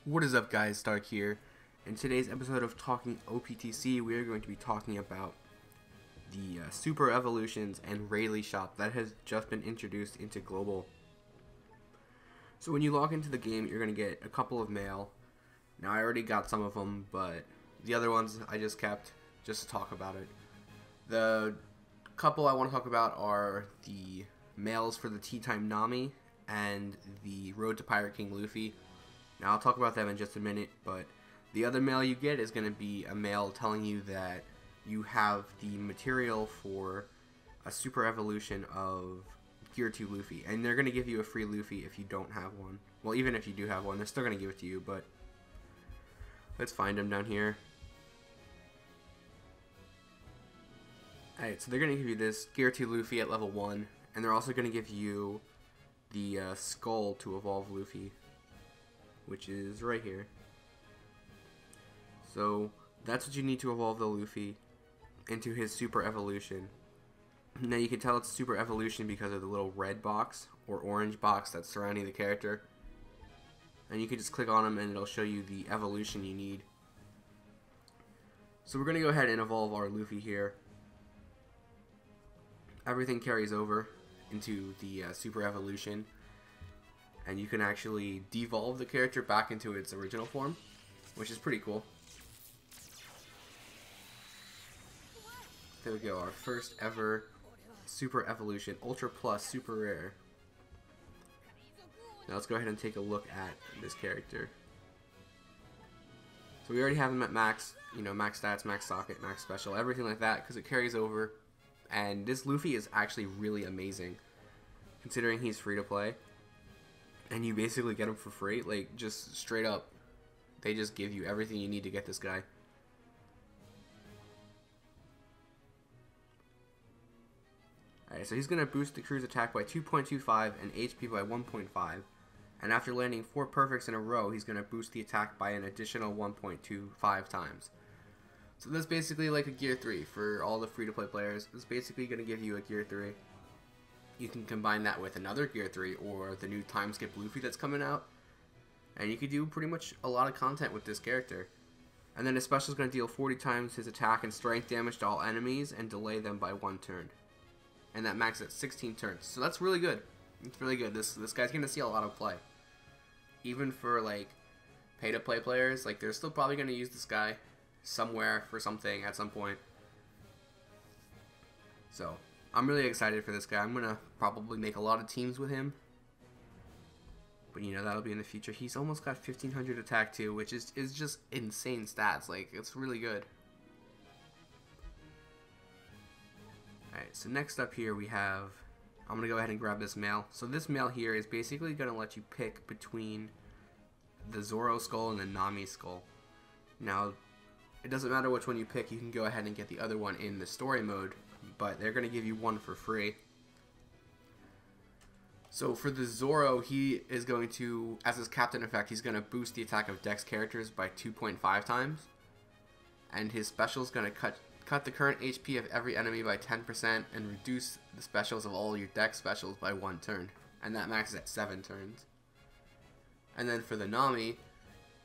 What is up, guys? Stark here. In today's episode of Talking OPTC, we are going to be talking about the Super Evolutions and Rayleigh Shop that has just been introduced into Global. So when you log into the game, you're going to get a couple of mail. Now, I already got some of them, but the other ones I just kept just to talk about it. The couple I want to talk about are the mails for the Teatime Nami and the Road to Pirate King Luffy. Now, I'll talk about them in just a minute, but the other mail you get is going to be a mail telling you that you have the material for a super evolution of Gear 2 Luffy, and they're going to give you a free Luffy if you don't have one. Well, even if you do have one, they're still going to give it to you, but let's find them down here. Alright, so they're going to give you this Gear 2 Luffy at level 1, and they're also going to give you the skull to evolve Luffy, which is right here. So that's what you need to evolve the Luffy into his super evolution. Now you can tell it's super evolution because of the little red box or orange box that's surrounding the character, and you can just click on them and it'll show you the evolution you need. So we're gonna go ahead and evolve our Luffy here. Everything carries over into the super evolution, and you can actually devolve the character back into its original form, which is pretty cool. There we go, our first ever super evolution, Ultra Plus, super rare. Now let's go ahead and take a look at this character. So we already have him at max, max stats, max socket, max special, everything like that, because it carries over. And this Luffy is actually really amazing, considering he's free to play. And you basically get him for free, like, just straight up. They just give you everything you need to get this guy. Alright, so he's going to boost the crew's attack by 2.25 and HP by 1.5. And after landing 4 perfects in a row, he's going to boost the attack by an additional 1.25 times. So that's basically like a Gear 3 for all the free-to-play players. It's basically going to give you a Gear 3. You can combine that with another Gear 3 or the new time skip Luffy that's coming out, and you can do pretty much a lot of content with this character. And then his special is going to deal 40 times his attack and strength damage to all enemies and delay them by 1 turn. And that maxes at 16 turns. So that's really good. It's really good. This guy's going to see a lot of play. Even for like pay-to-play players, like they're still probably going to use this guy somewhere for something at some point. So I'm really excited for this guy. I'm going to probably make a lot of teams with him. But, that'll be in the future. He's almost got 1,500 attack, too, which is just insane stats. Like, it's really good. Alright, so next up here we have... I'm going to go ahead and grab this mail. So this mail here is basically going to let you pick between the Zorro skull and the Nami skull. Now, it doesn't matter which one you pick. You can go ahead and get the other one in the story mode, but they're going to give you one for free. So for the Zorro, he is going to, as his captain effect, he's going to boost the attack of Dex characters by 2.5 times. And his special is going to cut the current HP of every enemy by 10% and reduce the specials of all your Dex specials by 1 turn. And that maxes at 7 turns. And then for the Nami,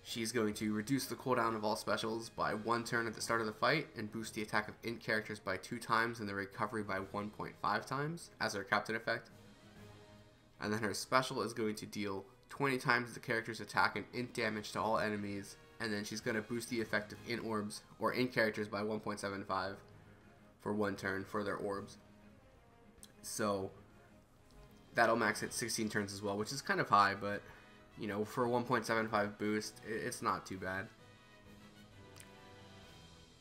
she's going to reduce the cooldown of all specials by 1 turn at the start of the fight and boost the attack of int characters by 2 times and the recovery by 1.5 times as her captain effect. And then her special is going to deal 20 times the character's attack and int damage to all enemies, and then she's going to boost the effect of int orbs or int characters by 1.75 for 1 turn for their orbs. So that'll max at 16 turns as well, which is kind of high, but for a 1.75 boost, it's not too bad.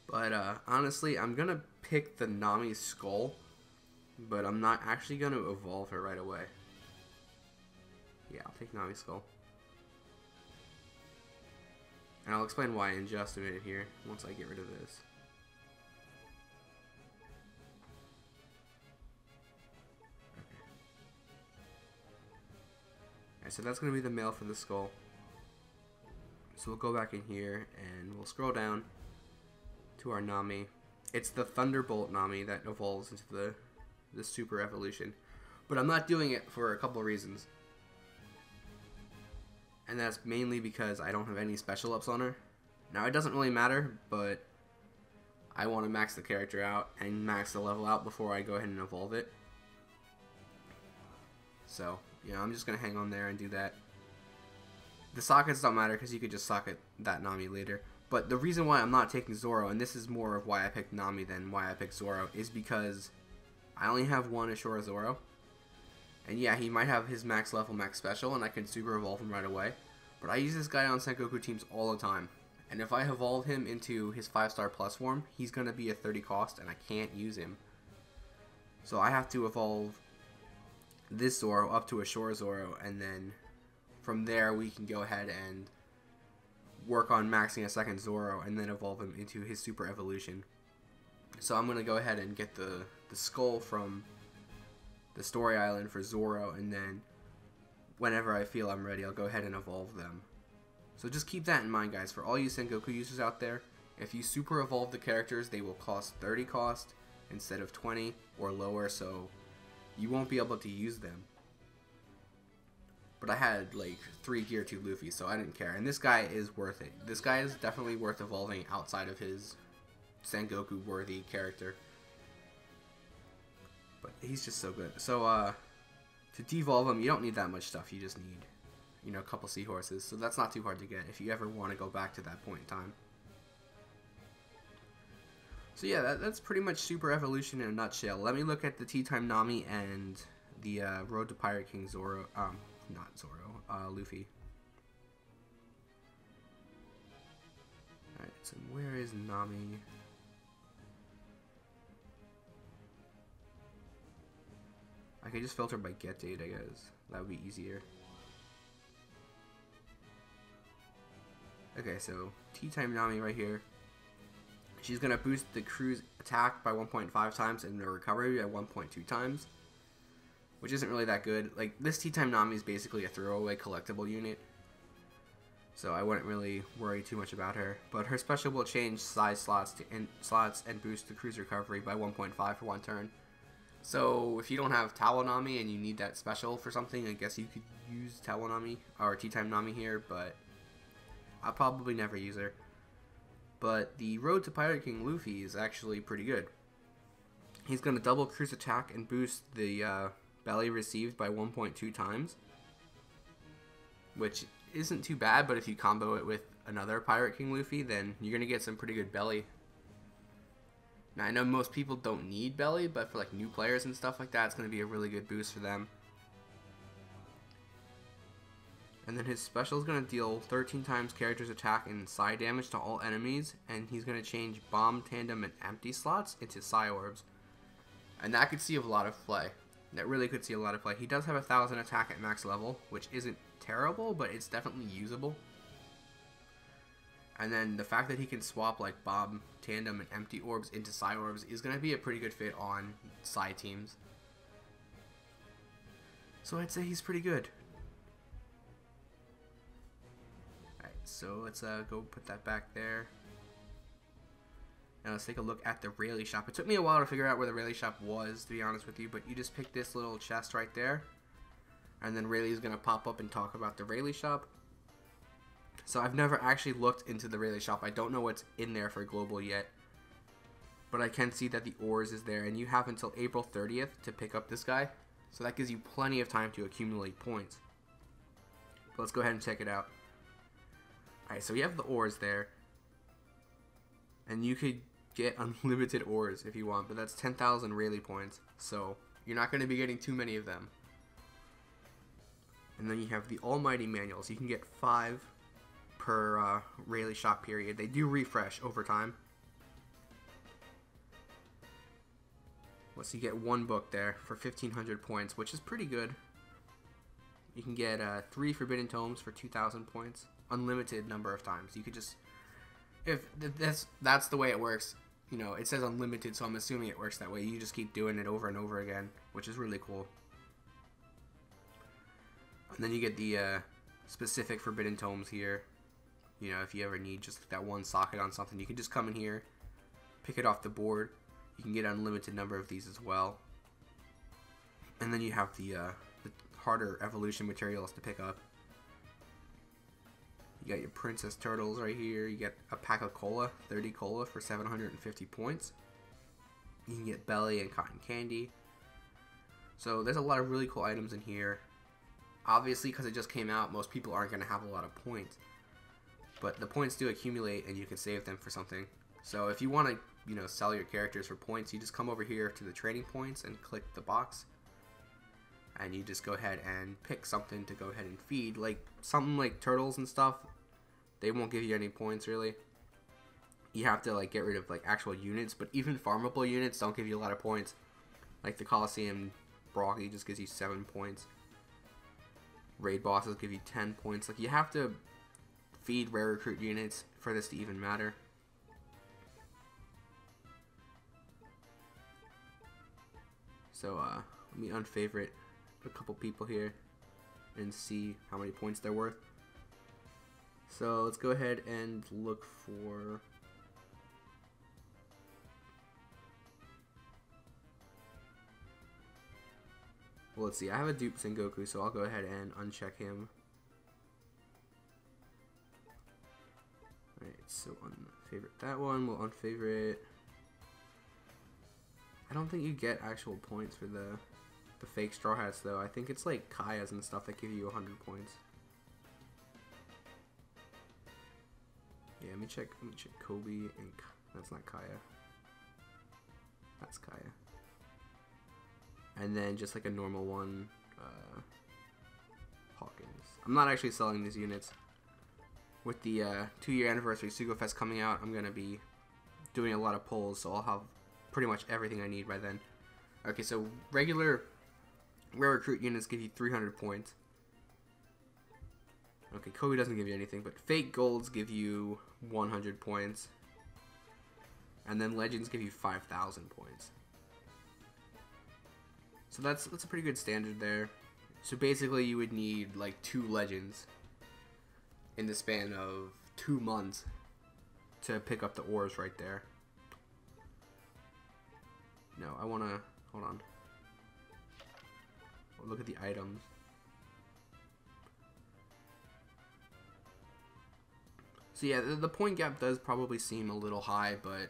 But honestly, I'm going to pick the Nami skull, but I'm not actually going to evolve her right away. Yeah, I'll take Nami skull. And I'll explain why in just a minute here, once I get rid of this. Alright, so that's going to be the mail for the skull. So we'll go back in here and we'll scroll down to our Nami. It's the Thunderbolt Nami that evolves into the super evolution. But I'm not doing it for a couple of reasons. and that's mainly because I don't have any special ups on her. Now, it doesn't really matter, but I want to max the character out and max the level out before I go ahead and evolve it. So, yeah, I'm just going to hang on there and do that. The sockets don't matter because you could just socket that Nami later. But the reason why I'm not taking Zorro, and this is more of why I picked Nami than why I picked Zorro, is because I only have one Ashura Zorro. And yeah, he might have his max level, max special, and I can super evolve him right away. But I use this guy on Sengoku teams all the time. And if I evolve him into his 5-star plus form, he's going to be a 30 cost, and I can't use him. So I have to evolve this Zorro up to Ashura Zorro, and then from there we can go ahead and work on maxing a second Zorro and then evolve him into his super evolution. So I'm going to go ahead and get the skull from the story island for Zorro, and then whenever I feel I'm ready, I'll go ahead and evolve them. So just keep that in mind, guys. For all you Sengoku users out there, if you super evolve the characters, they will cost 30 cost instead of 20 or lower, so you won't be able to use them. But I had like 3 Gear 2 Luffy, so I didn't care. And this guy is worth it. This guy is definitely worth evolving outside of his Sengoku worthy character. But he's just so good. So to devolve him, you don't need that much stuff. You just need, you know, a couple seahorses. So that's not too hard to get if you ever want to go back to that point in time. So yeah, that's pretty much Super Evolution in a nutshell. Let me look at the Teatime Nami and the Road to Pirate King Zorro. Not Zorro, Luffy. Alright, so where is Nami? I could just filter by get date, I guess. That would be easier. Okay, so Teatime Nami right here. She's going to boost the crew's attack by 1.5 times and the recovery by 1.2 times. Which isn't really that good. Like, this Teatime Nami is basically a throwaway collectible unit. So I wouldn't really worry too much about her. But her special will change size slots and boost the crew's recovery by 1.5 for 1 turn. So if you don't have Towel Nami and you need that special for something, I guess you could use Towel Nami or Teatime Nami here, but I'll probably never use her. But the Road to Pirate King Luffy is actually pretty good. He's going to double crew's attack and boost the belly received by 1.2 times, which isn't too bad, but if you combo it with another Pirate King Luffy, then you're going to get some pretty good belly. Now, I know most people don't need belly, but for like new players and stuff like that, it's going to be a really good boost for them. And then his special is going to deal 13 times character's attack and side damage to all enemies, and he's going to change bomb, tandem, and empty slots into Psy Orbs. And that could see a lot of play. That really could see a lot of play. He does have 1,000 attack at max level, which isn't terrible, but it's definitely usable. And then the fact that he can swap like Bomb, Tandem, and Empty Orbs into Psy Orbs is going to be a pretty good fit on Psy teams. So I'd say he's pretty good. Alright, so let's go put that back there. Now let's take a look at the Rayleigh Shop. It took me a while to figure out where the Rayleigh Shop was, to be honest with you, but you just pick this little chest right there, and then Rayleigh's going to pop up and talk about the Rayleigh Shop. So I've never actually looked into the Rayleigh Shop. I don't know what's in there for Global yet, but I can see that the ores is there, and you have until April 30th to pick up this guy, so that gives you plenty of time to accumulate points. But let's go ahead and check it out. Alright, so we have the ores there, and you could get unlimited ores if you want, but that's 10,000 Rayleigh points, so you're not going to be getting too many of them. And then you have the Almighty Manuals. You can get 5 per Rayleigh Shop period. They do refresh over time. So you get 1 book there for 1,500 points, which is pretty good. You can get 3 Forbidden Tomes for 2,000 points. Unlimited number of times. You could just... If that's the way it works, you know, it says unlimited, so I'm assuming it works that way. You just keep doing it over and over again, which is really cool. And then you get the specific Forbidden Tomes here. You know, if you ever need just that one socket on something, you can just come in here, pick it off the board. You can get an unlimited number of these as well. And then you have the harder evolution materials to pick up. You got your princess turtles right here. You get a pack of cola, 30 cola for 750 points. You can get belly and cotton candy. So there's a lot of really cool items in here. Obviously, because it just came out, most people aren't going to have a lot of points. But the points do accumulate, and you can save them for something. So if you want to, you know, sell your characters for points, you just come over here to the trading points and click the box. And you just go ahead and pick something to go ahead and feed. Like something like turtles and stuff, they won't give you any points really. You have to like get rid of like actual units, but even farmable units don't give you a lot of points. Like the Coliseum Brocky just gives you 7 points. Raid bosses give you 10 points. Like you have to feed rare recruit units for this to even matter. So let me unfavorite a couple people here and see how many points they're worth. So let's go ahead and look for well, let's see, I have a dupe Sengoku, so I'll go ahead and uncheck him. Alright, so unfavorite that one, we'll unfavorite. I don't think you get actual points for the fake Straw Hats though. I think it's like Kaya's and stuff that give you 100 points. Yeah, let me check Kobe and that's not Kaya. That's Kaya. And then just like a normal one, Hawkins. I'm not actually selling these units. With the 2-year anniversary Sugo Fest coming out, I'm gonna be doing a lot of pulls, so I'll have pretty much everything I need by then. Okay, so regular rare recruit units give you 300 points. Okay, Kobe doesn't give you anything, but fake golds give you 100 points. And then legends give you 5,000 points. So that's a pretty good standard there. So basically you would need like 2 legends in the span of 2 months to pick up the ores right there. No, I want to, hold on. We'll look at the items. So yeah, the point gap does probably seem a little high, but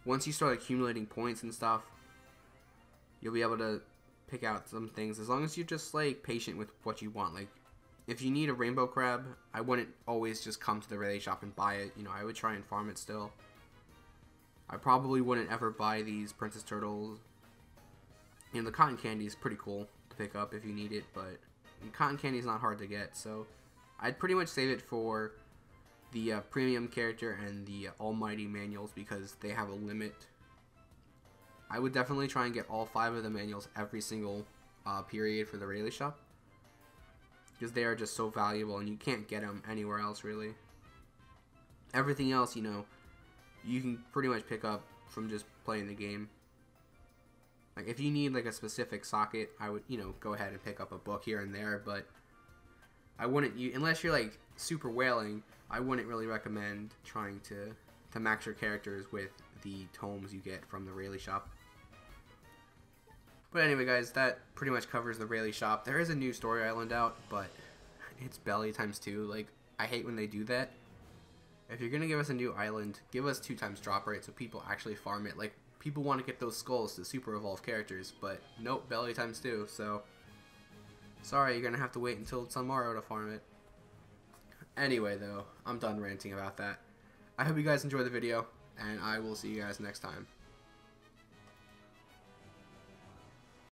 once you start accumulating points and stuff, you'll be able to pick out some things as long as you're just like patient with what you want. Like if you need a rainbow crab, I wouldn't always just come to the Rayleigh Shop and buy it. You know, I would try and farm it still. I probably wouldn't ever buy these princess turtles. You know, the cotton candy is pretty cool to pick up if you need it, but cotton candy is not hard to get, so I'd pretty much save it for the premium character and the almighty manuals because they have a limit. I would definitely try and get all 5 of the manuals every single period for the Rayleigh Shop because they are just so valuable and you can't get them anywhere else really. Everything else, you know, you can pretty much pick up from just playing the game. Like if you need like a specific socket, I would, you know, go ahead and pick up a book here and there, but I wouldn't, unless you're like super whaling, I wouldn't really recommend trying to max your characters with the tomes you get from the Rayleigh Shop. But anyway guys, that pretty much covers the Rayleigh Shop. There is a new story island out, but it's belly ×2. Like, I hate when they do that. If you're going to give us a new island, give us 2 times drop rate so people actually farm it. Like, people want to get those skulls to super evolve characters, but nope, belly ×2, so sorry, you're going to have to wait until tomorrow to farm it. Anyway though, I'm done ranting about that. I hope you guys enjoyed the video, and I will see you guys next time.